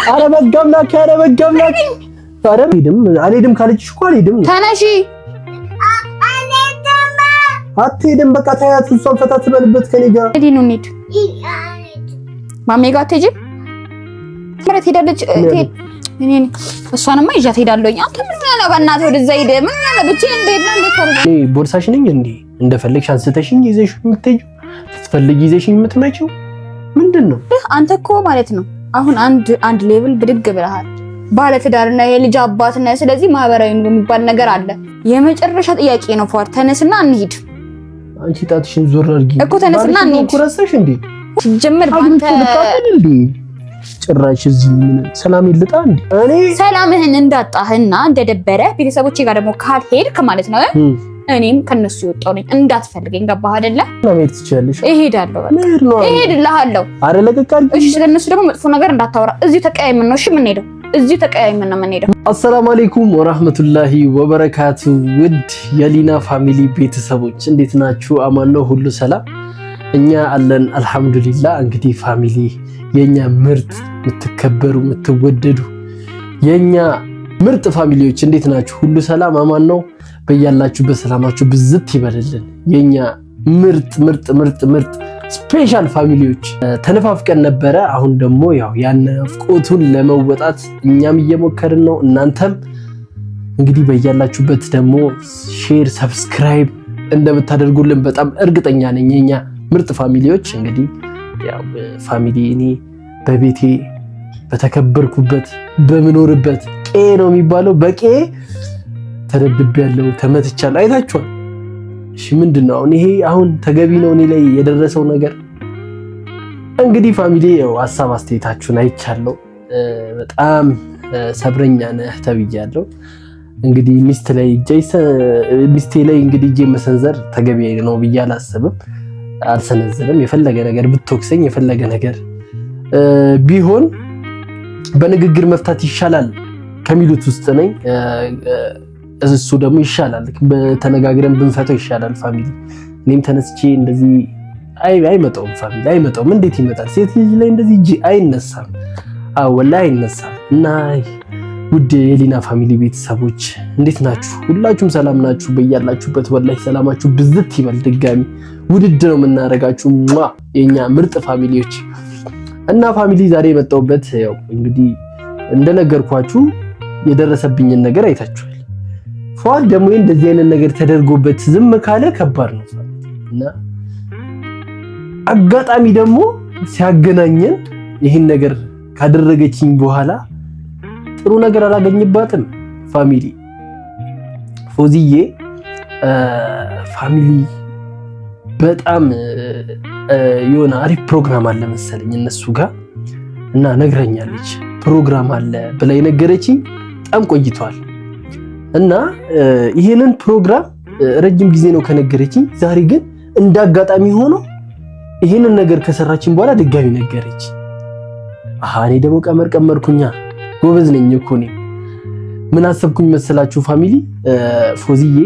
ኧረ በጋምላክ ኧረ በጋምላክ ኧረ አልሄድም ካለችሽ እኮ አልሄድም። ተነሺ። አትሄድም በቃ ታያት። እሷን ፈታ ትበልበት ከኔ ጋር እዲኑ እንሂድ። ማሜ ጋር አትሄጂም? ማለት ሄዳለች። እኔን እሷንማ ይዣት ሄዳለሁኝ። አንተ ምን ነው በእናትህ ወደዛ ሂድ። ምን ነው ብቻዬን እንደሄድና እንደታረጋ እኔ ቦርሳሽ ነኝ እንዴ? እንደፈለግሽ አንስተሽኝ ይዘሽ የምትሄጂው ስትፈልጊ ይዘሽኝ የምትመጪው ምንድነው? አንተ እኮ ማለት ነው አሁን አንድ ሌቭል ብድግ ብለሃል። ባለ ትዳርና የልጅ አባትና ስለዚህ ማህበራዊ ኑሮ የሚባል ነገር አለ። የመጨረሻ ጥያቄ ነው ፏር፣ ተነስና እንሂድ። አንቺ ጣትሽን ዞር አድርጊ እኮ ተነስና እንሂድ። ኩራሳሽ እንዴ ጀምር ባንተ ጭራሽ እዚህ ምን ሰላም ይልጣ እንዴ? እኔ ሰላምህን እንዳጣህና እንደደበረ ቤተሰቦቼ ጋር ደግሞ ካልሄድክ ማለት ነው እኔም ከነሱ የወጣው ነኝ። እንዳትፈልገኝ ገባህ አይደለ? ለምን ትችያለሽ? እሄዳለሁ በቃ እሄድልሃለሁ። አረ ለቀቃል። እሺ ስለነሱ ደግሞ መጥፎ ነገር እንዳታወራ። እዚሁ ተቀያይመን ነው እሺ የምንሄደው። እዚሁ ተቀያይመን ነው የምንሄደው። አሰላሙ አለይኩም ወራህመቱላሂ ወበረካቱ። ውድ የሊና ፋሚሊ ቤተሰቦች እንዴት ናችሁ? አማን ነው? ሁሉ ሰላም? እኛ አለን አልሐምዱሊላህ። እንግዲህ ፋሚሊ የኛ ምርጥ የምትከበሩ የምትወደዱ የኛ ምርጥ ፋሚሊዎች እንዴት ናችሁ? ሁሉ ሰላም አማን ነው? በያላችሁበት ሰላማችሁ ብዝት ይበልልን። የኛ ምርጥ ምርጥ ምርጥ ምርጥ ስፔሻል ፋሚሊዎች ተነፋፍቀን ነበረ። አሁን ደግሞ ያው ያናፍቆቱን ለመወጣት እኛም እየሞከርን ነው። እናንተም እንግዲህ በያላችሁበት ደግሞ ሼር፣ ሰብስክራይብ እንደምታደርጉልን በጣም እርግጠኛ ነኝ። የኛ ምርጥ ፋሚሊዎች እንግዲህ ያው ፋሚሊ እኔ በቤቴ በተከበርኩበት በምኖርበት ቄ ነው የሚባለው በቄ ተደብቤያለሁ፣ ተመትቻለሁ። አይታችኋል። እሺ ምንድነው አሁን ይሄ አሁን ተገቢ ነው እኔ ላይ የደረሰው ነገር? እንግዲህ ፋሚሊ ያው ሐሳብ አስተያየታችሁን አይቻለሁ። በጣም ሰብረኛ ነህ ተብያለሁ። እንግዲህ ሚስቴ ላይ እንግዲህ እጄ መሰንዘር ተገቢ ነው ብዬ አላስብም። አልሰነዝርም። የፈለገ ነገር ብትወቅሰኝ የፈለገ ነገር ቢሆን በንግግር መፍታት ይሻላል ከሚሉት ውስጥ ነኝ። እሱ ደግሞ ይሻላል በተነጋግረን ብንፈተው ይሻላል። ፋሚሊ እኔም ተነስቼ እንደዚህ አይመጣውም። ፋሚሊ አይመጣውም። እንዴት ይመጣል? ሴት ልጅ ላይ እንደዚህ እጅ አይነሳም። አዎ ወላሂ አይነሳም። እና ውድ የሊና ፋሚሊ ቤተሰቦች እንዴት ናችሁ? ሁላችሁም ሰላም ናችሁ? በያላችሁበት ወላሂ ሰላማችሁ ብዝት ይበል። ድጋሚ ውድድ ነው የምናደርጋችሁ የኛ ምርጥ ፋሚሊዎች። እና ፋሚሊ ዛሬ የመጣሁበት ያው እንግዲህ እንደነገርኳችሁ የደረሰብኝን ነገር አይታችኋል። ፏድ ደግሞ እንደዚህ አይነት ነገር ተደርጎበት ዝም ካለ ከባድ ነው። እና አጋጣሚ ደግሞ ሲያገናኘን ይህን ነገር ካደረገችኝ በኋላ ጥሩ ነገር አላገኝባትም። ፋሚሊ ፎዚዬ ፋሚሊ በጣም የሆነ አሪፍ ፕሮግራም አለ መሰለኝ እነሱ ጋር እና ነግረኛለች። ፕሮግራም አለ ብላ የነገረችኝ በጣም ቆይቷል። እና ይሄንን ፕሮግራም ረጅም ጊዜ ነው ከነገረችኝ። ዛሬ ግን እንዳጋጣሚ ሆኖ ይሄንን ነገር ከሰራችኝ በኋላ ድጋሚ ነገረች። እኔ ደግሞ ቀመርኩኛ። ጎበዝ ነኝ እኮ እኔ። ምን አሰብኩኝ መሰላችሁ ፋሚሊ? ፎዚዬ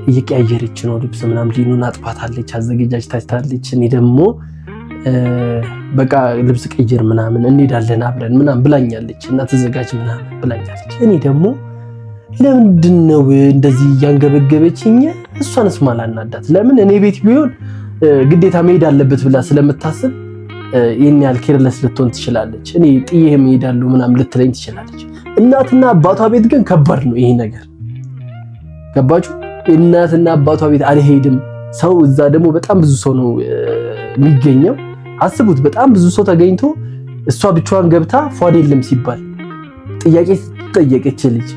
እየቀያየረች ነው ልብስ ምናምን ሊኑን አጥባታለች፣ አዘገጃጅታለች። እኔ ደግሞ በቃ ልብስ ቀይር ምናምን እንሄዳለን አብረን ምናምን ብላኛለች እና ተዘጋጅ ምናምን ብላኛለች። እኔ ደግሞ ለምንድን ነው እንደዚህ እያንገበገበችኝ እሷንስ ማላናዳት? ለምን እኔ ቤት ቢሆን ግዴታ መሄድ አለበት ብላ ስለምታስብ ይሄን ያህል ኬርለስ ልትሆን ትችላለች። እኔ ጥዬህም እሄዳለሁ ምናምን ልትለኝ ትችላለች። እናትና አባቷ ቤት ግን ከባድ ነው ይሄ ነገር። ገባችሁ? እናትና አባቷ ቤት አልሄድም። ሰው እዛ ደግሞ በጣም ብዙ ሰው ነው የሚገኘው። አስቡት፣ በጣም ብዙ ሰው ተገኝቶ እሷ ብቻዋን ገብታ ፏድ የለም ሲባል ጥያቄ ትጠየቀች ልጅ።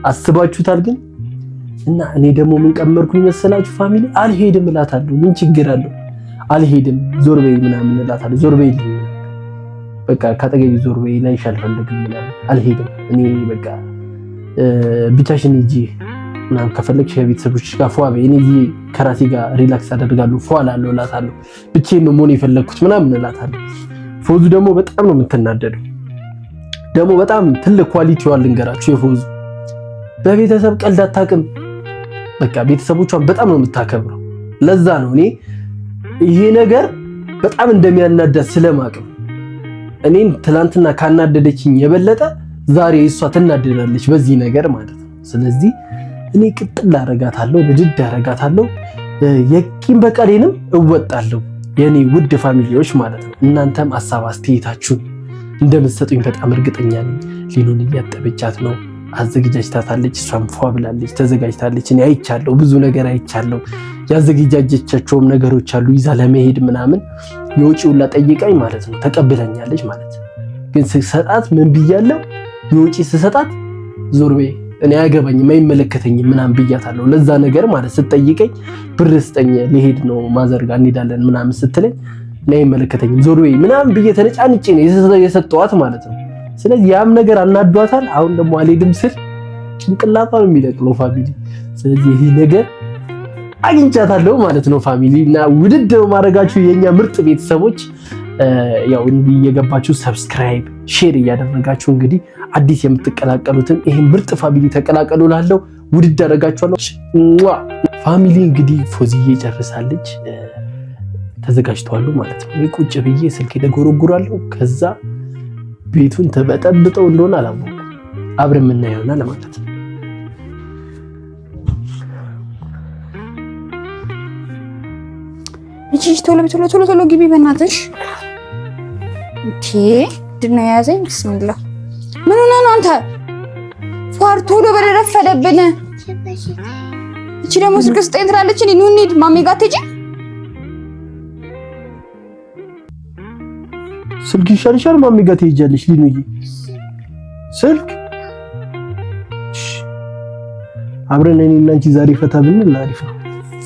አስባችሁታል ግን? እና እኔ ደግሞ ምን ቀመርኩኝ መሰላችሁ ፋሚሊ? አልሄድም እላታለሁ። ምን ችግር አለው? አልሄድም ዞር በይ ምናምን እላታለሁ። ዞር በይ በቃ ካጠገቢ ዞር በይ ላይ አልፈልግም ምናምን አልሄድም። እኔ በቃ ብቻሽን ሂጂ ምናምን ከፈለግሽ ከቤተሰቦችሽ ጋር ፏ በይ፣ እኔ እዚህ ከራሴ ጋር ሪላክስ አደርጋለሁ ፏ እላለሁ እላታለሁ። ብቻዬን ነው መሆን የፈለግኩት ምናምን እላታለሁ። ፎዙ ደግሞ በጣም ነው የምትናደደው። ደግሞ በጣም ትልቅ ኳሊቲዋን ልንገራችሁ የፎዙ በቤተሰብ ቀልድ አታውቅም። በቃ ቤተሰቦቿን በጣም ነው የምታከብረው። ለዛ ነው እኔ ይሄ ነገር በጣም እንደሚያናዳት ስለማቅም እኔን ትላንትና ካናደደችኝ የበለጠ ዛሬ እሷ ትናደዳለች በዚህ ነገር ማለት ነው። ስለዚህ እኔ ቅጥል አረጋታለሁ፣ ንድድ አረጋታለሁ፣ የቂም በቀሌንም እወጣለሁ። የኔ ውድ ፋሚሊዎች ማለት ነው። እናንተም ሀሳብ አስተያየታችሁን እንደምትሰጡኝ በጣም እርግጠኛ ነኝ። ሊኑን እያጠበቻት ነው፣ አዘጋጅታታለች። እሷም ፏ ብላለች፣ ተዘጋጅታለች። እኔ አይቻለሁ፣ ብዙ ነገር አይቻለሁ። ያዘጋጃጀቻቸውም ነገሮች አሉ ይዛ ለመሄድ ምናምን። የውጪውን ላጠይቀኝ ማለት ነው ተቀብለኛለች ማለት ነው። ግን ስሰጣት ምን ብያለሁ? የውጪ ስሰጣት ዞር በይ እኔ አያገባኝም አይመለከተኝም ምናምን ብያታለሁ። ለዛ ነገር ማለት ስትጠይቀኝ ብር ስጠኝ ሊሄድ ነው ማዘርጋ እንሄዳለን ምናምን ስትለኝ እኔ አይመለከተኝም ዞር በይ ምናምን ብዬ ተነጫንጬ ነው የሰጠኋት ማለት ነው። ስለዚህ ያም ነገር አናዷታል። አሁን ደግሞ አልሄድም ስል ጭንቅላቷን የሚለቅለው ፋሚሊ። ስለዚህ ይሄ ነገር አግኝቻታለሁ ማለት ነው ፋሚሊ። እና ውድድ ማድረጋችሁ የኛ ምርጥ ቤተሰቦች ያው እንዲህ እየገባችሁ ሰብስክራይብ፣ ሼር እያደረጋችሁ እንግዲህ አዲስ የምትቀላቀሉትን ይሄ ምርጥ ፋሚሊ ተቀላቀሉ። ላለው ውድድ አደረጋችኋለሁ ፋሚሊ። እንግዲህ ፎዚዬ ጨርሳለች፣ ተዘጋጅተዋል ማለት ነው። እኔ ቁጭ ብዬ ስልክ ተጎረጉራለሁ። ከዛ ቤቱን ተበጠብጠው እንደሆነ አላወኩም። አብረን የምናየው ይሆናል ማለት ነው። እቺ ቶሎ ግቢ በእናትሽ። ድና ያዘኝ። ብስሚላ ምን ሆነ ነው አንተ? ፏር ቶሎ በረፈደብን። እቺ ደግሞ ስልክ ስጠኝ ትላለች። እኔ ኑ እንሂድ ማሜ ጋር ትሄጂ። ስልክ ይሻልሻል ማሜ ጋር ትሄጃለሽ ሊኑዬ። ስልክ አብረን እኔና አንቺ ዛሬ ፈታ ብንል አሪፍ ነው።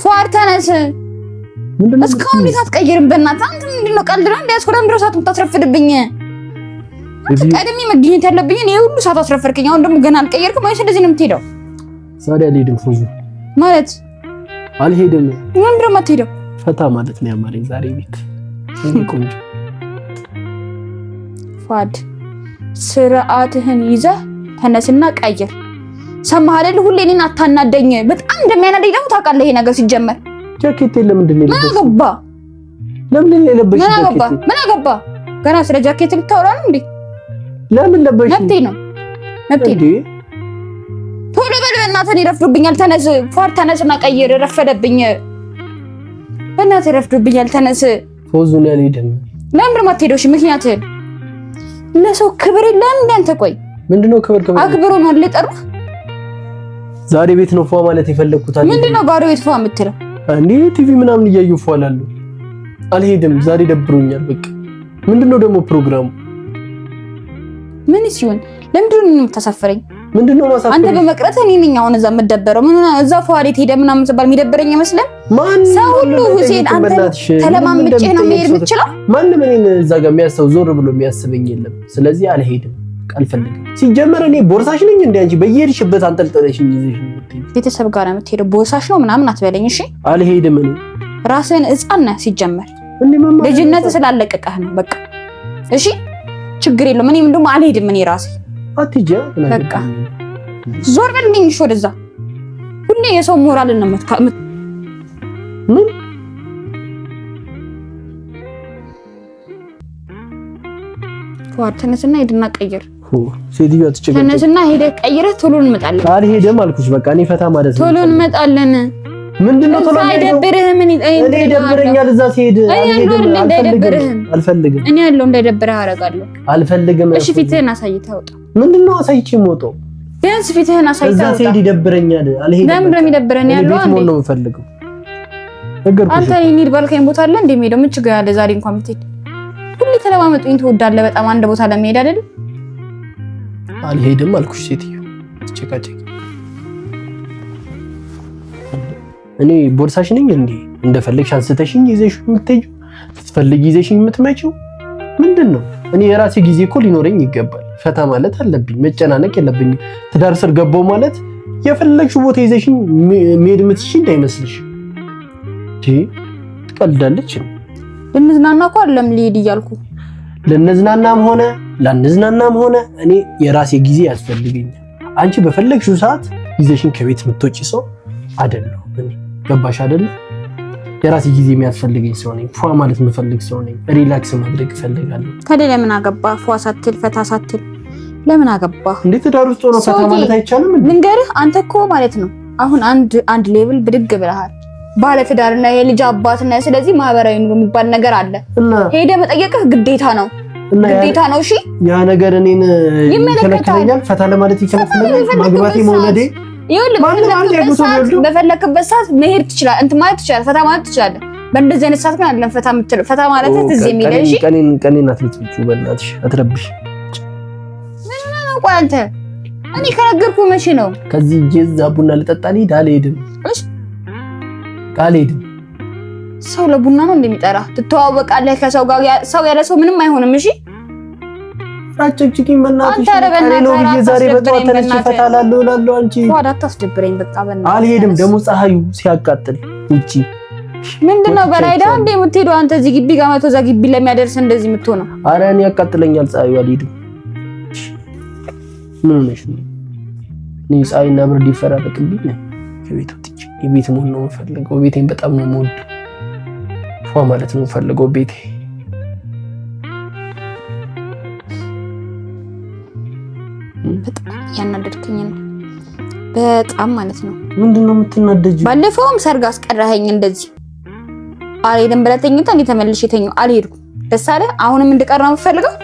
ፏር ተነስ። እስካሁን ቤት አትቀይርም በእናትህ። አንተ ምንድነው ቀልድ ነው እንዲያስኮራም ድረስ አትምታስረፍድብኝ። ቀድሜ መገኘት ያለብኝ እኔ ሁሉ ሰዓት አስረፈርክኝ። አሁን ደግሞ ገና አልቀየርክም ወይስ እንደዚህ ነው የምትሄደው? ዛሬ አልሄድም ፎዙ ማለት አልሄድም። ምን ብሎ የማትሄደው? ፈታ ማለት ነው ያማረኝ ዛሬ ቤት። ቆንጆ ፏድ ስርዓትህን ይዘህ ተነስና ቀይር። ሰማህ አይደል? ሁሌ እኔን አታናደኝ። በጣም እንደሚያናደኝ ደግሞ ታውቃለህ። ይሄ ነገር ሲጀመር ጃኬት ለምንድን ነው የለበሽው? ምን አገባ? ለምን ነው የለበሽው? ምን አገባ? ገና ስለ ጃኬት ልታወራ ነው እንዴ? ለምን ለበሽው? ነፍቴ ነው ነፍቴ። ቶሎ በል በእናትህ፣ ይረፍዱብኛል። ተነስ ፏር ተነስና ቀይር። ረፈደብኝ በእናትህ፣ ይረፍዱብኛል። ተነስ ፎዙን ያልሄድም። ለምን ነው የማትሄደው? እሺ ምክንያትህን። ለሰው ክብር የለም እንዴ አንተ? ቆይ ምንድነው ክብር? አክብሮ ነው ልጠሩህ። ዛሬ ቤት ነው ፏ ማለት የፈለኩት አይደል? ምንድነው ባዶ ቤት ፏ የምትለው? እንዴ ቲቪ ምናምን እያየሁ ፏ እላለሁ። አልሄድም ዛሬ ደብሮኛል በቃ። ምንድነው ደግሞ ፕሮግራሙ? ምን ሲሆን ለምንድን ነው የምታሳፍረኝ? ምንድነው ማሳፈር? አንተ በመቅረት እኔ ነኝ አሁን እዛ የምደበረው። ምን እዛ ፏሪት ሄደ ምናምን ሰባል የሚደበረኝ ይመስላል? ሰው ሁሉ ሁሴን አንተ ተለማምጬ ነው መሄድ የምትችለው? ማንም እኔን እዛ ጋር የሚያስተው ዞር ብሎ የሚያስበኝ የለም። ስለዚህ አልሄድም፣ አልፈልግም። ሲጀመር እኔ ቦርሳሽ ነኝ እንዴ? አንቺ በየሄድሽበት አንጠልጥለሽኝ ይዘሽ ቤተሰብ ጋር ነው የምትሄደው። ቦርሳሽ ነው ምናምን አትበለኝ እሺ። አልሄድም። እኔ ራስህን ሕፃን ነህ ሲጀመር። ልጅነት ስላለቀቀህ ነው በቃ እሺ። ችግር የለውም። እኔም እንደውም አልሄድም። እኔ ራሴ አትሄጂ በቃ ዞር በልልኝ እሺ። ወደዛ ሁሌ የሰው ሞራልን ነው ምን ፏር ተነስና ሄድና ቀይር። ሴትዮዋ ትጨቀጭ። ተነስና ሄደህ ቀይረህ ቶሎ እንመጣለን። አልሄድም አልኩሽ በቃ። እኔ ፈታ ማለት ነው። ቶሎ እንመጣለን። ምንድነው ቶሎ አይደብርህም? እኔ ይደብረኛል እዛ ሲሄድ። አልፈልግም። እኔ ያለው እንዳይደብርህ አደርጋለሁ። አልፈልግም። እሺ ፊትህን አሳይተህ አውጣ። ምንድነው አሳይቼ የምወጣው? ቢያንስ ፊትህን አሳይተህ አውጣ። እዛ ሲሄድ ይደብረኛል። አልሄድም። ለምን ነው የሚደብረኝ? ያለው አንዴ ቤት ነው የምፈልገው። ነገርኩሽ። አንተ እንሂድ ባልከኝ ቦታ አለ እንደ ሄደው ምን ችግር አለ? ዛሬ እንኳን ብትሄድ ሁሌ ተለማመጡኝ ትወዳለህ በጣም አንድ ቦታ ለመሄድ አይደል? አልሄድም አልኩሽ ሴትዮ። ትጨቃጨቂ። እኔ ቦርሳሽ ነኝ እንዴ? እንደፈለግሽ አንስተሽኝ ይዘሽ የምትሄጂው ስትፈልጊ ይዘሽኝ የምትመጪው ምንድነው? እኔ የራሴ ጊዜ እኮ ሊኖረኝ ይገባል። ፈታ ማለት አለብኝ። መጨናነቅ የለብኝም። ትዳር ስር ገባው ማለት የፈለግሽው ቦታ ይዘሽኝ መሄድ የምትችይ እንዳይመስልሽ። ትቀልዳለች። ልንዝናና እኮ አይደለም ልሄድ እያልኩ። ለነዝናናም ሆነ ላንዝናናም ሆነ እኔ የራሴ ጊዜ ያስፈልገኛል። አንቺ በፈለግሽው ሰዓት ይዘሽኝ ከቤት የምትወጪ ሰው አይደለም። እኔ ገባሽ አይደለ? የራሴ ጊዜ የሚያስፈልገኝ ሰው ነኝ። ፏ ማለት የምፈልግ ሰው ነኝ። ሪላክስ ማድረግ እፈልጋለሁ። ታዲያ ለምን አገባ? ፏ ሳትል ፈታ ሳትል ለምን አገባ? እንዴት ትዳር ውስጥ ሆኖ ፈታ ማለት አይቻልም እንዴ? ልንገርህ፣ አንተ እኮ ማለት ነው አሁን አንድ ሌቭል ብድግ ብለሃል። ባለ ትዳርና የልጅ አባትና ስለዚህ ማህበራዊ ኑሮ የሚባል ነገር አለ። ሄደህ መጠየቅህ ግዴታ ነው። እሺ ያ ነገር እኔን ይከለክለኛል? ፈታ ለማለት ይከለክለኛል? ማግባቴ መውለዴ በፈለክበት ሰዓት መሄድ ትችላለህ፣ እንትን ማለት ትችላለህ፣ ፈታ ማለት ትችላለህ። በእንደዚህ አይነት ሰዓት ግን አይደለም ፈታ የምትለው። ፈታ ማለት ትዝ የሚል እሺ። ቀኔን አትልጭው በእናትሽ፣ አትረብሽ። ምን ነው ቆይ አንተ እኔ ከነገርኩህ መቼ ነው? ከዚህ ጀዛ ቡና ልጠጣ ልሂድ። አልሄድም። እሺ አልሄድም። ሰው ለቡና ነው እንደሚጠራ ትተዋወቃለህ ከሰው ጋር። ሰው ያለ ሰው ምንም አይሆንም። እሺ አጭጭቂኝ በእናትሽ። ነው ብዬ ዛሬ በጠዋት ተነስቼ ፈታላለሁ እላለሁ። አንቺ ዋዳ አታስደብረኝ በቃ በእናትህ። አልሄድም። ደግሞ ፀሐዩ ሲያቃጥል ውጪ ምንድነው በራይዳ እንደ የምትሄደው አንተ? እዚህ ግቢ ጋር መቶ እዛ ግቢ ለሚያደርስ እንደዚህ የምትሆነው? ኧረ እኔ ያቃጥለኛል ፀሐዩ። አልሄድም። ምን ሆነሽ ነው? እኔ ፀሐይና ብርድ ይፈራረቅብኝ። ከቤት ወጥቼ የቤት መሆን ነው የምፈልገው። ቤቴን በጣም ነው የምወደው። ፏ ማለት ነው የምፈልገው ቤቴ። በጣም ያናደድከኝ ነው በጣም ማለት ነው። ምንድነው የምትናደጂው? ባለፈውም ሰርግ አስቀረኸኝ እንደዚህ አልሄድም ብለህ ተኝተህ እኔ ተመልሼ ተኛሁ። አልሄድኩም። ደስ አለህ? አሁንም እንድቀር ነው የምፈልገው።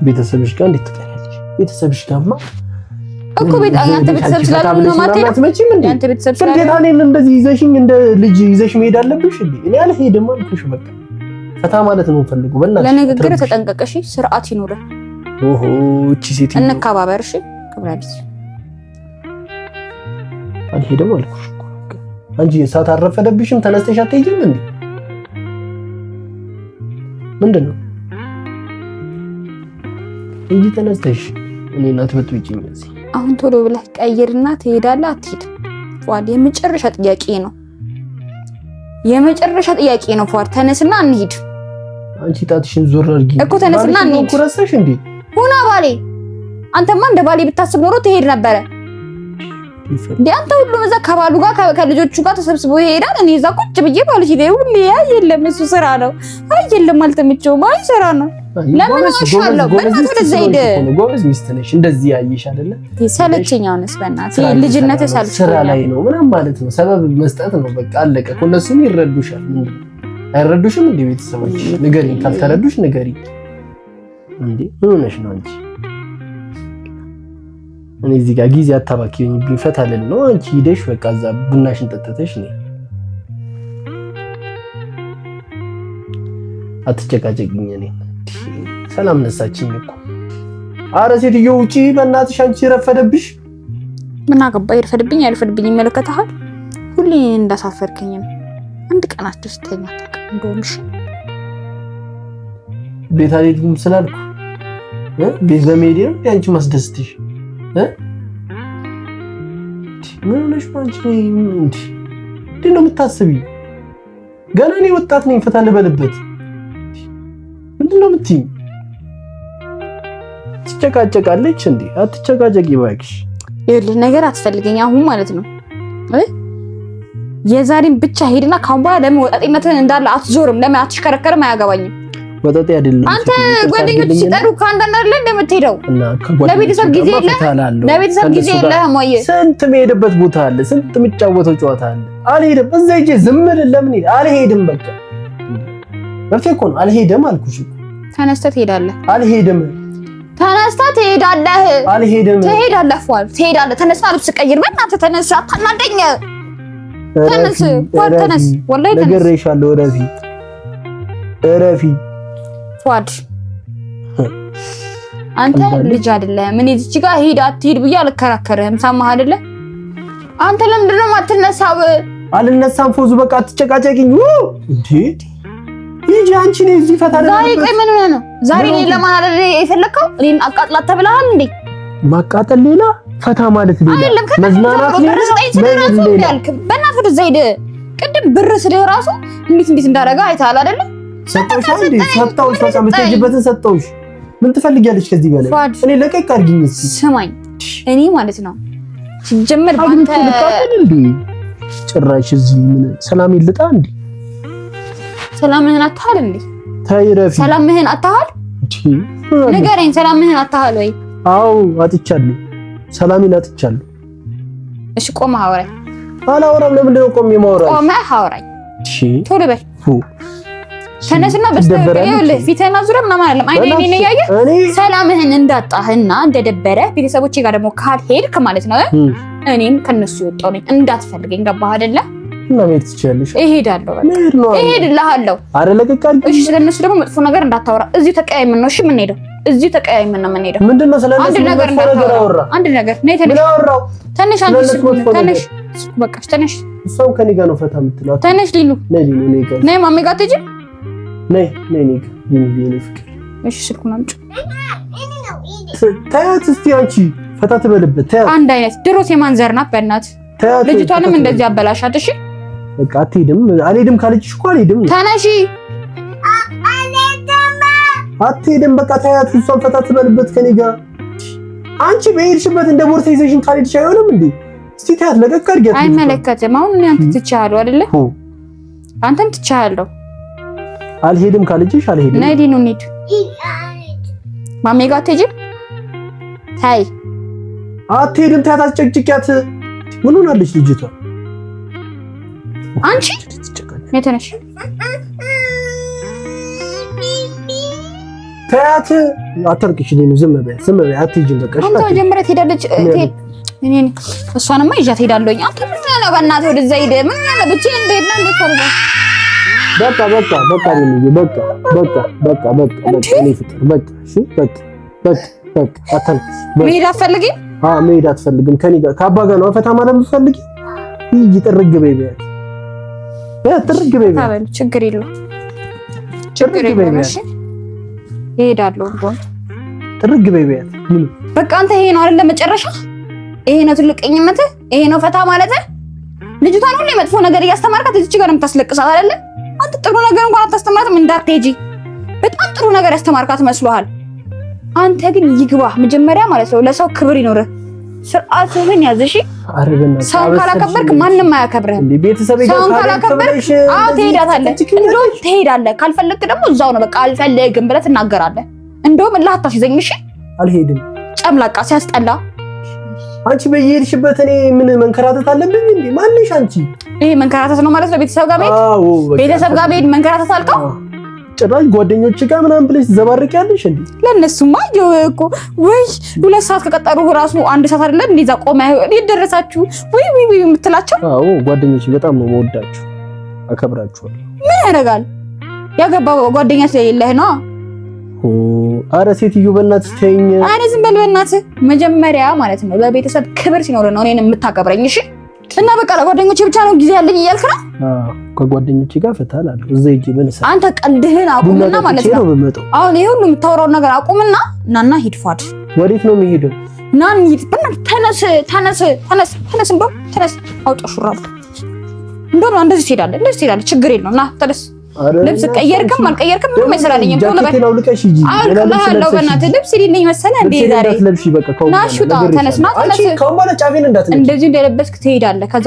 ቤተሰብሽ ጋር እንዴት ትቀሪያለሽ? ቤተሰብሽ ጋርማ እኮ አንተ ቤተሰብ ስላልሆነ ነው ማለት ነው። አንተ ቤተሰብ ስላልሆነ እኔን እንደዚህ ይዘሽኝ እንደ ልጅ ይዘሽ መሄድ አለብሽ እንዴ? እኔ አልሄድም አልኩሽ። በቃ ፈታ ማለት ነው የምፈልገው። በእናትሽ ለንግግር ተጠንቀቀሽ፣ ስርዓት ይኑርህ። ኦሆ እቺ ሴት እንከባበር። እሺ ክብራዲስ አልሄድም አልኩሽ እኮ። አንቺ ሰዓት አረፈደብሽም ተነስተሽ አትሄጂም እንዴ? ምንድነው እንጂ ተነስተሽ እኔና ትበጥብጪኝ እዚህ። አሁን ቶሎ ብለህ ቀይርና ትሄዳለህ አትሄድም? ፏድ የመጨረሻ ጥያቄ ነው፣ የመጨረሻ ጥያቄ ነው። ፏድ ተነስና እንሂድ። አንቺ ጣትሽን ዞር አድርጊ እኮ ተነስና እንሂድ። ኩረሰሽ እንዴ ሁና ባሌ። አንተማ እንደ ባሌ ብታስብ ኖሮ ትሄድ ነበረ እንዴ? አንተ ሁሉም እዛ ከባሉ ጋር ከልጆቹ ጋር ተሰብስቦ ይሄዳል። እኔ እዛ ቁጭ ብዬ ባልሽ ይሄ ሁሉ የለም እሱ ስራ ነው። አይ የለም አልተመቸውም። አይ ስራ ነው። ለምን ዋሻለሁ? በእናትህ ወደዛ ሄደ። ጎበዝ ሚስት ነሽ። እንደዚህ ያየሽ አይደለ? ሰለቸኝ። አሁንስ በእናትህ ልጅነት ሰለቸኝ። ስራ ላይ ነው ምናምን ማለት ነው። ሰበብ መስጠት ነው በቃ አለቀ። እነሱም ይረዱሻል። ምንድነው አይረዱሽም እንዴ? ቤተሰቦች ንገሪ፣ ካልተረዱሽ ንገሪ እንዴ። ምን ሆነሽ ነው አንቺ? እኔ እዚህ ጋር ጊዜ አታባኪኝ። ቢፈታ ልል ነው። አንቺ ሂደሽ በቃ እዛ ቡናሽን ጠጥተሽ ነይ። አትጨቃጨቅኝ። እኔ ሰላም ነሳችኝ እኮ። አረ ሴትዮ ውጪ በእናትሽ። አንቺ ረፈደብሽ። ምን አገባ? ይረፈድብኝ አይረፈድብኝ ይመለከታል። ሁሌ እንዳሳፈርከኝ ነው። አንድ ቀን አስደስተኛ እንደውምሽ ቤት አልሄድኩም ስላልኩ ቤት በመሄድ ነው አንቺ ማስደስትሽ። ምን ሆነሽ ነው አንቺ? እንዴት ነው የምታስቢው? ገና እኔ ወጣት ነኝ። ፈታ ልበልበት። ምንድን ነው የምትይኝ? ትጨቃጨቃለች እንዴ? አትጨቃጨቂ እባክሽ። ይኸውልህ ነገር አትፈልገኝ አሁን ማለት ነው። የዛሬን ብቻ ሄድና ካሁን በኋላ ለምን ወጣጤነትን እንዳለ አትዞርም? ለምን አትሽከረከርም? አያገባኝም። ወጣጤ አይደለም አንተ። ጓደኞች ሲጠሩ ከአንዳንድ አይደለ እንደምትሄደው ለቤተሰብ ጊዜ የለህም። ለቤተሰብ ጊዜ የለህም ወይ? ስንት የምሄድበት ቦታ አለ፣ ስንት የምጫወተው ጨዋታ አለ። አልሄድም። እዛ ሂጅ ዝም ብል ለምን ሄድ? አልሄድም። በቃ መርፌ እኮ ነው። አልሄድም አልኩሽ እኮ። ተነስተህ ትሄዳለህ። አልሄድም። ተነስተህ ትሄዳለህ። አልሄድም። ትሄዳለህ። ፏል ትሄዳለህ። ተነስና ልብስ ቀይር። በእናትህ ተነስ። አታናደኝ። ተነስ ፏል ተነስ። ወላሂ ተነስ። ነገርሻለሁ። እረፊ ፏድ አንተ ልጅ አይደለም። ምን እዚህ ጋር ሂድ አትሂድ ብዬ አልከራከርህም። ሰማህ አይደለ? አንተ ለምንድን ነው የማትነሳው? አልነሳም። ፎዙ በቃ አትጨቃጨቂኝ። እንዴ ሂጂ አንቺ ነኝ እዚህ ፈታ አይደለም። ዛሬ ቆይ ምን ሆነ ነው ዛሬ? እኔ ለማን አይደለ የፈለከው? እኔን አቃጥላት ተብለሃል እንዴ? ማቃጠል ሌላ፣ ፈታ ማለት ሌላ፣ መዝናናት ሌላ። በእናትህ ወደዛ ሂድ። ቅድም ብር ስልህ ራሱ እንዴት እንዳደረገ አይተሃል አይደለ? ሰጠውሽ እንዴ? ሰጠውሽ። በቃ የምትሄጂበትን ሰጠውሽ። ምን ትፈልጊያለሽ ከዚህ በላይ? እኔ ለቀቅ አድርጊኝ እስኪ። ስማኝ፣ እኔ ማለት ነው ሲጀመር ባንተ ጭራሽ እዚህ ምን ሰላም ይልጣ እንዴ? ሰላምህን አታሃል እንዴ? ታይረፊ ሰላምህን አታሃል? ንገረኝ፣ ሰላምህን አታሃል ወይ? አዎ አጥቻለሁ፣ ሰላሜን አጥቻለሁ። እሺ ቆመህ አውራኝ። አላወራም። ለምንድን ነው ቆሜ የማወራው? ቆመህ አውራኝ። እሺ ቶሎ በል ተነስና በስተቀር ፊትህን አዙረህ ምናምን አይደለም። አይኔ ያየህ ሰላምህን እንዳጣህና እንደደበረ ቤተሰቦቼ ጋር ደግሞ ካልሄድክ ማለት ነው እኔም ከነሱ የወጣው ነኝ እንዳትፈልገኝ። ገባህ አይደለ? እና መሄድ ትችያለሽ። እሄዳለሁ፣ እሄድልሃለሁ። ኧረ ለቀቅ አድርጊ። እሺ ስለነሱ ደግሞ መጥፎ ነገር እንዳታወራ። እዚሁ ተቀያይመን ነው እሺ የምንሄደው። እዚሁ ተቀያይመን ነው የምንሄደው። ምንድነው ስለነሱ አንድ ነገር እንዳታወራ። አንድ ነገር ነይ ተነሽ፣ ተነሽ፣ አንቺ ተነሽ፣ በቃ ተነሽ። እሷም ከኔ ጋር ነው ፈታ የምትለው። ተነሽ ሊሉ፣ ነይ ሊሉ፣ ነይ ጋር ነይ ማሜ ጋር ትሄጂ፣ ነይ ነይ ነይ ነይ ፍቅር። እሺ ስልኩን አምጪ። ታያት እስቲ አንቺ ፈታ ትበልበት። ታያት አንድ አይነት ድሮስ የማንዘር ናት። በእናትህ ልጅቷንም እንደዚህ አበላሻት። እሺ በቃ አትሄድም። አልሄድም ካለችሽ እኮ አልሄድም። ተነሺ። አትሄድም በቃ ታያት። እሷን ፈታ ትበልበት ከኔ ጋር። አንቺ በሄድሽበት እንደ ቦርሳ ይዘሽን ካልሄድሽ አይሆንም እንዴ? እስቲ ታያት ለቀቅ አድርጊያት። አይመለከትም። አሁን እኔ አንተ ትቻለሁ አይደለ? አንተም ትቻለሁ። አልሄድም ካለችሽ አልሄድም። ነይ ዲኑ እንሂድ። ማሜ ጋር አትሄጂም? ታይ አትሄድም። ታያት አስጨቅጭቂያት። ምን ሆናለች ልጅቷ? አንቺ ነይ ተነሽ። ታያት አታልቅሽ። ዲኑ ዝም በይ፣ ዝም በይ። አትሄጂም በቃ። አንተ ጀምረህ ትሄዳለች። እሷንማ ይዣት እሄዳለሁኝ። አንተ ምን ነው በእናትህ ወደዛ ሂድ። ምን ነው ብቻዬን እንደሄድና እንደታረጋ በቃ በቃ በቃ በቃ በቃ በቃ በቃ እኔ ፍቅር በቃ እሺ በቃ በቃ በቃ አታልቅሽ። መሄድ አትፈልጊም? መሄድ አትፈልግም። ከኔ ጋር ከአባ ጋር ነው ፈታ ማለት የምትፈልጊ? ይሄ ጥርግ በይ ቢያት ጥርግ በይ ቢያት ችግር የለውም ችግር የለውም። እሺ እሄዳለሁ። ጥርግ በይ ቢያት ምን በቃ አንተ ይሄ ነው አይደል መጨረሻ? ይሄ ነው ትልቅኝነትህ? ይሄ ነው ፈታ ማለትህ? ልጅቷን ሁሌ መጥፎ ነገር እያስተማርካት እዚች ጋር የምታስለቅሳት አይደለ? አንተ ጥሩ ነገር እንኳን አታስተምራትም። እንዳትሄጂ በጣም ጥሩ ነገር ያስተማርካት መስሎሃል። አንተ ግን ይግባህ መጀመሪያ ማለት ነው። ለሰው ክብር ይኖርህ፣ ስርዓትህን ያዝ። እሺ ሰውን ካላከበርክ ማንም አያከብርህም። ሰውን ካላከበርክ ትሄዳታለህ። እንደውም ትሄዳለህ። ካልፈለግክ ደግሞ እዛው ነው በቃ አልፈልግም ብለህ ትናገራለህ። እንደውም እልህ አታስይዘኝ። እሺ አልሄድም። ጨምላቃ ሲያስጠላ። አንቺ በየሄድሽበት እኔ ምን መንከራተት አለብኝ እንዴ? ማንሽ አንቺ? ይሄ መንከራተት ነው ማለት ነው። ቤተሰብ ጋር መሄድ? አዎ ቤተሰብ ጋር መሄድ መንከራተት አልከው? ጭራሽ ጓደኞች ጋር ምናምን ብለሽ ዘባርቂያለሽ እንዴ? ለነሱማ እኮ ወይ 2 ሰዓት ከቀጠሩ ራሱ 1 ሰዓት አይደለም እንደዛ ቆመ ይደረሳችሁ ወይ የምትላቸው? አዎ ጓደኞች በጣም ነው የምወዳችሁ፣ አከብራችኋለሁ። ምን ያደርጋል ያገባው ጓደኛ ስለሌለህ ነው። አረ ሴትዮ በእናትሽ ተይኝ። አረ ዝም በል በእናትህ። መጀመሪያ ማለት ነው ለቤተሰብ ክብር ሲኖር ነው እኔን የምታከብረኝ። እሺ እና በቃ ለጓደኞቼ ብቻ ነው ጊዜ ያለኝ እያልክ ነው? አዎ ከጓደኞቼ ጋር ፈታላለሁ። እዛ ሂጂ ምን ሰራ? አንተ ቀልድህን አቁምና ማለት ነው። አሁን ይሄ ሁሉ የምታወራው ነገር አቁምና ናና ሂድ። ፏድ ወዴት ነው የሚሄደው? ና እንሂድ። ተነስ ተነስ ተነስ ተነስ እንዶ ተነስ። አውጣ ሹራብ እንደው እንደዚህ ትሄዳለህ። ችግር የለውም። ና ተነስ። ልብስ ቀየርክም አልቀየርክም ምንም አይሰራልኝም። ቶሎ በል አልቀየርለው በእናትህ ልብስ ይልኝ መሰለህ እንዴ ዛሬ ና ሹጣ። ተነስ ና ተነስ። እንደዚህ እንደለበስክ ትሄዳለህ። ከዛ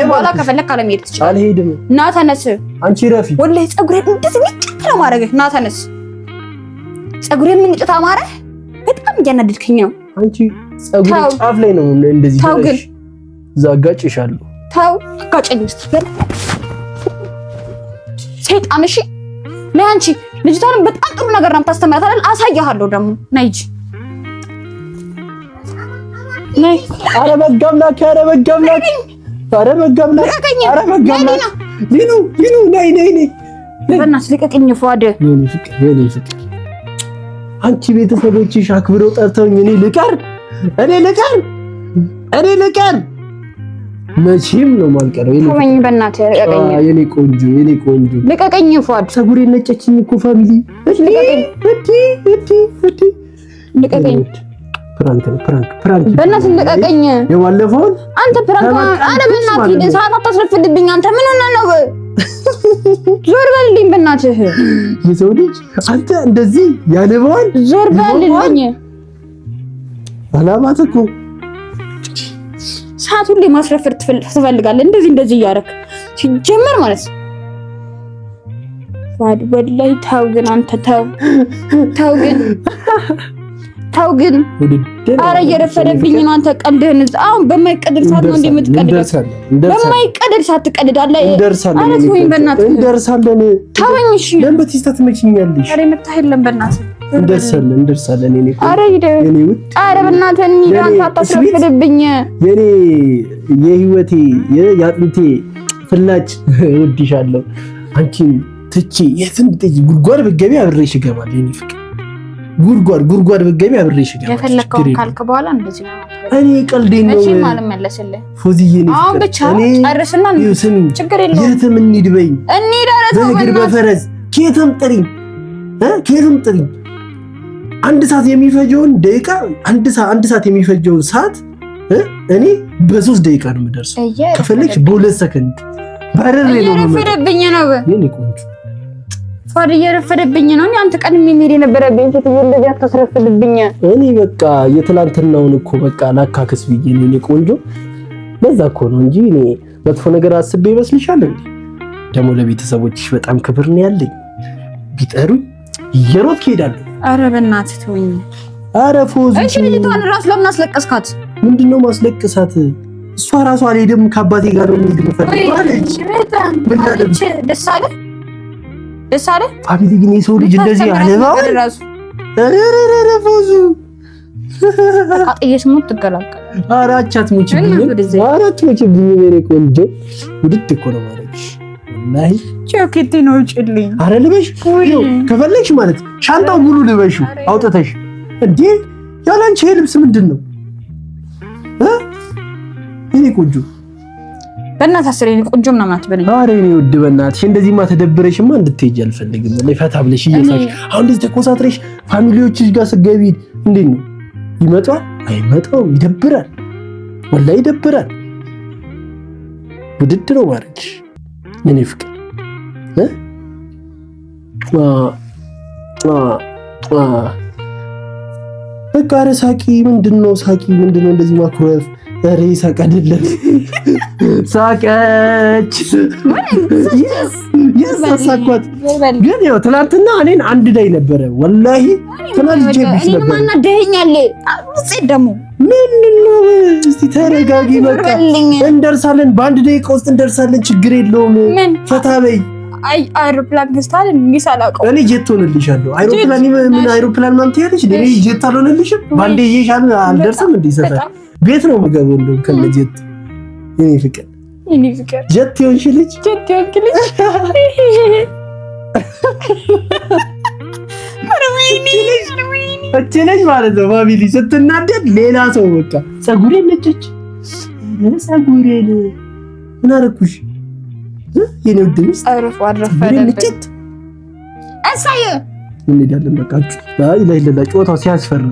በኋላ ከፈለክ ካለመሄድ ትችላለህ። አልሄድም። ና ተነስ። አንቺ ረፊ ወላሂ ፀጉሬን እንደዚህ ንጭት ነው ማድረግህ። ና ተነስ። ፀጉሬን ምን ንጭት አማረህ? በጣም እያናደድከኝ ነው። አንቺ ፀጉሬ ጫፍ ላይ ነው እንደዚህ ደረሽ። ዛጋጭሻለሁ። ተው አጋጨኝ ስትል ሰይጣን። እሺ ነይ አንቺ። ልጅቷን በጣም ጥሩ ነገር ነው የምታስተምራት አይደል? አሳያለሁ ደግሞ ነይ እንጂ ነይ። ኧረ በጋምላክ ኧረ በጋምላክ ኧረ በጋምላክ ኧረ በጋምላክ ሊኑ ነይ ነይ ነይ በእናትሽ ልቀቅኝ። ፏድ የኔ ፍቅር አንቺ ቤተሰቦችሽ አክብረው ጠርተውኝ እኔ ልቀር መቼም ነው ማልቀረው። ተወኝ በእናትህ ልቀቀኝ። የኔ ቆንጆ ልቀቀኝ ፏድ። ፀጉሬን ነጨችኝ እኮ ፋሚሊ። ልቀቀኝ። ፕራንክ በእናትህ ልቀቀኝ። የባለፈውን አንተ ፕራንክ አረ በእናትህ ሰዓት አታስረፍድብኝ። አንተ ምን ሆነህ ነው? ዞር በልልኝ በእናትህ። የሰው ልጅ አንተ እንደዚህ ያለበዋል። ዞር በልልኝ። አላማት እኮ ሰዓት ሁሌ ማስረፈድ ትፈልጋለህ። እንደዚህ እያደረክ ሲጀመር ማለት ፋድ ወላሂ ተው ግን አንተ ተው ግን ኧረ እየረፈደብኝ ነው። አንተ ቀልድህን አሁን በማይቀደድ ሰዓት ነው እንደምትቀልድ። በማይቀደድ ሰዓት ትቀልዳለህ። እንደርሳለን። ተወኝ እሺ። ለምን በቲስታ ትመችኛለሽ? ኧረ የምታህልን በእናትህ እንደርሳለን። ኧረ በእናትህ እንሂድ። አንተ አታስረፍድብኝ። የኔ የህይወቴ የአጥንቴ ፍላጭ እወድሻለሁ። አንቺን ትቼ የትም ብትሄጂ ጉድጓድ ብትገቢ አብሬሽ እገባለሁ። የኔ ፍቅር ጉድጓድ ብትገቢ አብሬሽ እገባለሁ። የፈለከውን ካልክ በኋላ እንደዚህ ነው። እኔ ቀልዴን ነው። እሺ ማለት መለስልህ ፎዚዬ ነው። አሁን ብቻ ጨርስና ችግር የለውም። የትም እንሂድ በይኝ። እንሂድ። ኧረ ተው በእግር በፈረስ ከየትም ጥሪኝ። አንድ ሰዓት የሚፈጀውን ደቂቃ አንድ ሰዓት የሚፈጀውን ሰዓት እኔ በ3 ደቂቃ ነው የምደርሰው። ከፈለግሽ በ2 ሰከንድ ባረሬ ነው። እየረፈደብኝ ነው የኔ ቆንጆ ፋድ እየረፈደብኝ ነው። እኔ አንተ ቀድሜ መሄድ የነበረብኝ ሴትዮ እንደዚህ አታስረፍድብኝ። እኔ በቃ የትላንትናውን እኮ በቃ ላካክስ ብዬ ነው የኔ ቆንጆ። በዛ እኮ ነው እንጂ እኔ መጥፎ ነገር አስቤ ይመስልሻል እንዴ? ደግሞ ለቤተሰቦችሽ በጣም ክብር ነው ያለኝ። ቢጠሩኝ እየሮጥኩ እሄዳለሁ። ኧረ በእናትህ ተወኝ። ኧረ ፎዚ እሺ ልጅቷን ራስ ለምን አስለቀስካት? ምንድነው ማስለቀሳት? እሷ ራሷ አልሄድም ከአባቴ ጋር ነው የምሄድ የምፈልገው አለች። ደስ አለ ፋሚሊ ግን የሰው ልጅ እንደዚህ አለባው ራሱ ኧረ ፎዙ አጥየሽ ሞት ትገላቀል። ኧረ አትሞችብኝ የኔ ቆንጆ። ውድድ እኮ ነው ማለትሽ ወላሂ። ጃኬቴ ነው ጭልኝ። ኧረ ልበሽ ከፈለግሽ ማለት ሻንጣው ሙሉ ልበሹ አውጥተሽ እንዴ። ያላንቺ ልብስ ምንድን ነው የኔ ቆንጆ? በእናትህ አስሬ ቆንጆ ምናምን አትበለኝ። ኧረ የኔ ውድ በእናትሽ እንደዚህማ ተደብረሽማ እንድትሄጂ አልፈልግም። ፈታ ብለሽ እየሳቅሽ አሁን እንደዚህ ተኮሳትረሽ ፋሚሊዎችሽ ጋር ስትገቢ እንዴት ነው? ይመጣል አይመጣም? ይደብራል፣ ወላሂ ይደብራል። ውድድ ነው ማለትሽ የኔ ፍቅር በቃ ኧረ ሳቂ። ምንድነው እንደዚህ ማኩረፍ? ኧረ ሳቅ አይደለም ሳቀች። ያሳሳኳት ግን ያው ትናንትና እኔን አንድ ላይ ነበረ ወላሂ ተናልጄብሽ ነበር። ማና ደህኛለ አብጽ ደሙ ምንድነው? እስቲ ተረጋጊ። በቃ እንደርሳለን፣ በአንድ ደቂቃ ውስጥ እንደርሳለን። ችግር የለውም። ፈታ በይ። አይ አይሮፕላን ገዝታል እንግዲህ አላውቀው። እኔ ጀት ሆነልሻለሁ። አይሮፕላን ምን አይሮፕላን ማምጥ ያለሽ? እኔ ጀት አልሆነልሽም። ባንዴ ይሻል አልደርስም። እንዴ ሰፈር ቤት ነው የምገባው። እንደው ከነጀት የኔ ፍቅር ጀት ይሆንሽ ልጅ እቺ ልጅ ማለት ነው ፋሚሊ ስትናደድ ሌላ ሰው በቃ ፀጉሬን ነጨች። ፀጉሬን ምን አደረኩሽ የኔ ውድ ሚስት? ነጨት አሳየ እንሄዳለን። በቃ አይ ለይለላ ጮታው ሲያስፈራ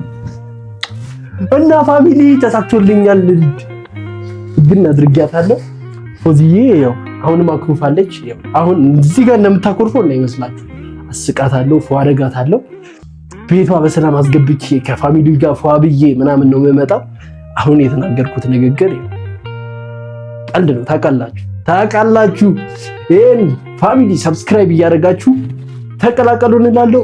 እና ፋሚሊ ተሳክቶልኛል። ግን አድርጊያታለሁ። ፎዚዬ ያው አሁንም አኩርፋለች። ያው አሁን እዚህ ጋር እንደምታኮርፈው እንዳይመስላችሁ አስቃታለሁ፣ ፏረጋታለሁ። ቤቷ በሰላም አስገብቼ ከፋሚሊ ጋር ፏብዬ ምናምን ነው የምመጣው። አሁን የተናገርኩት ንግግር ቀልድ ነው። ታውቃላችሁ። ይሄን ፋሚሊ ሰብስክራይብ እያደረጋችሁ ተቀላቀሉ እንላለሁ።